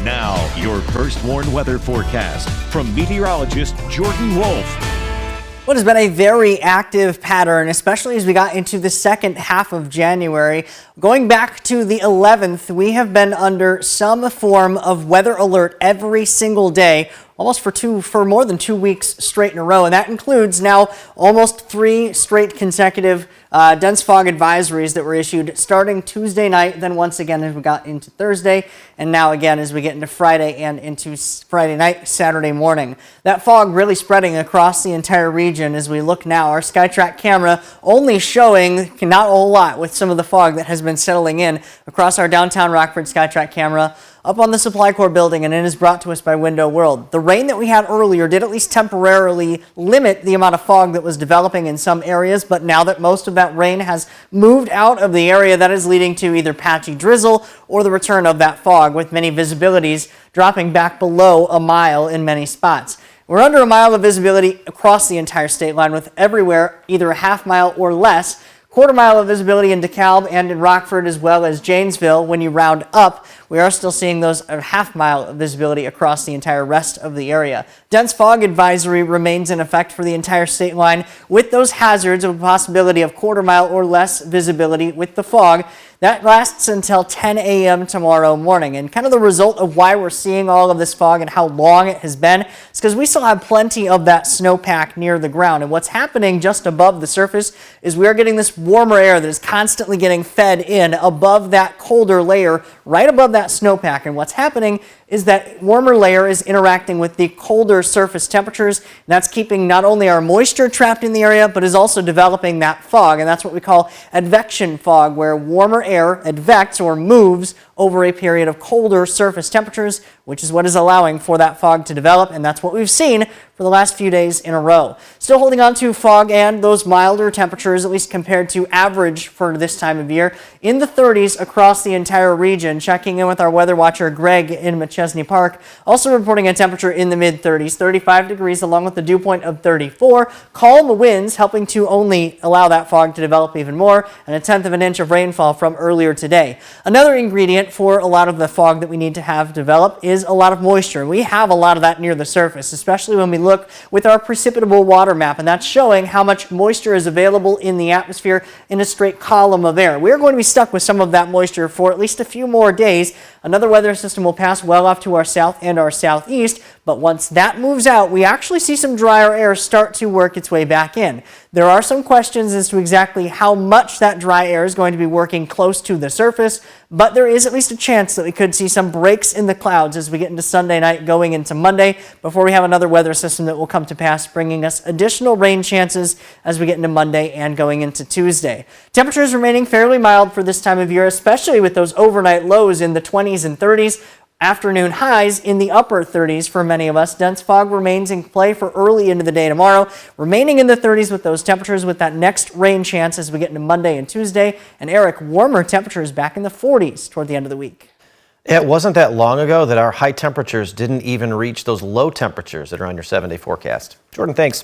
Now, your first warned weather forecast from meteorologist Jordan Wolfe. What has been a very active pattern, especially as we got into the second half of January. Going back to the 11th, we have been under some form of weather alert every single day, almost for more than 2 weeks straight in a row. And that includes now almost 3 straight consecutive dense fog advisories that were issued starting Tuesday night, then once again as we got into Thursday, and now again as we get into Friday and into Friday night, Saturday morning. That fog really spreading across the entire region as we look now. Our SkyTrack camera only showing not a whole lot with some of the fog that has been settling in across our downtown Rockford SkyTrack camera up on the Supply Corps building, and it is brought to us by Window World. The rain that we had earlier did at least temporarily limit the amount of fog that was developing in some areas, but now that most of that rain has moved out of the area, that is leading to either patchy drizzle or the return of that fog, with many visibilities dropping back below a mile in many spots. We're under a mile of visibility across the entire state line, with everywhere either a half mile or less. Quarter mile of visibility in DeKalb and in Rockford, as well as Janesville. When you round up, we are still seeing those half mile of visibility across the entire rest of the area. Dense fog advisory remains in effect for the entire state line, with those hazards of a possibility of quarter mile or less visibility with the fog. That lasts until 10 a.m. tomorrow morning. And kind of the result of why we're seeing all of this fog and how long it has been is because we still have plenty of that snowpack near the ground. And what's happening just above the surface is we are getting this warmer air that is constantly getting fed in above that colder layer, right above that snowpack. And what's happening is that warmer layer is interacting with the colder surface temperatures. And that's keeping not only our moisture trapped in the area, but is also developing that fog. And that's what we call advection fog, where warmer air advects or moves over a period of colder surface temperatures, which is what is allowing for that fog to develop. And that's what we've seen for the last few days in a row. Still holding on to fog and those milder temperatures, at least compared to average for this time of year, in the 30s across the entire region. Checking in with our weather watcher Greg in McChesney Park, also reporting a temperature in the mid-30s, 35 degrees along with the dew point of 34. Calm winds helping to only allow that fog to develop even more, and a 1/10 of an inch of rainfall from earlier today. Another ingredient for a lot of the fog that we need to have develop is a lot of moisture. We have a lot of that near the surface, especially when we look with our precipitable water map, and that's showing how much moisture is available in the atmosphere in a straight column of air. We're going to be stuck with some of that moisture for at least a few more days. Another weather system will pass well off to our south and our southeast, but once that moves out, we actually see some drier air start to work its way back in. There are some questions as to exactly how much that dry air is going to be working close to the surface, but there is at least a chance that we could see some breaks in the clouds as we get into Sunday night going into Monday, before we have another weather system that will come to pass, bringing us additional rain chances as we get into Monday and going into Tuesday. Temperatures remaining fairly mild for this time of year, especially with those overnight lows in the 20s and 30s. Afternoon highs in the upper 30s for many of us. Dense fog remains in play for early into the day tomorrow, remaining in the 30s with those temperatures, with that next rain chance as we get into Monday and Tuesday. And Eric, warmer temperatures back in the 40s toward the end of the week. It wasn't that long ago that our high temperatures didn't even reach those low temperatures that are on your 7-day forecast. Jordan, thanks.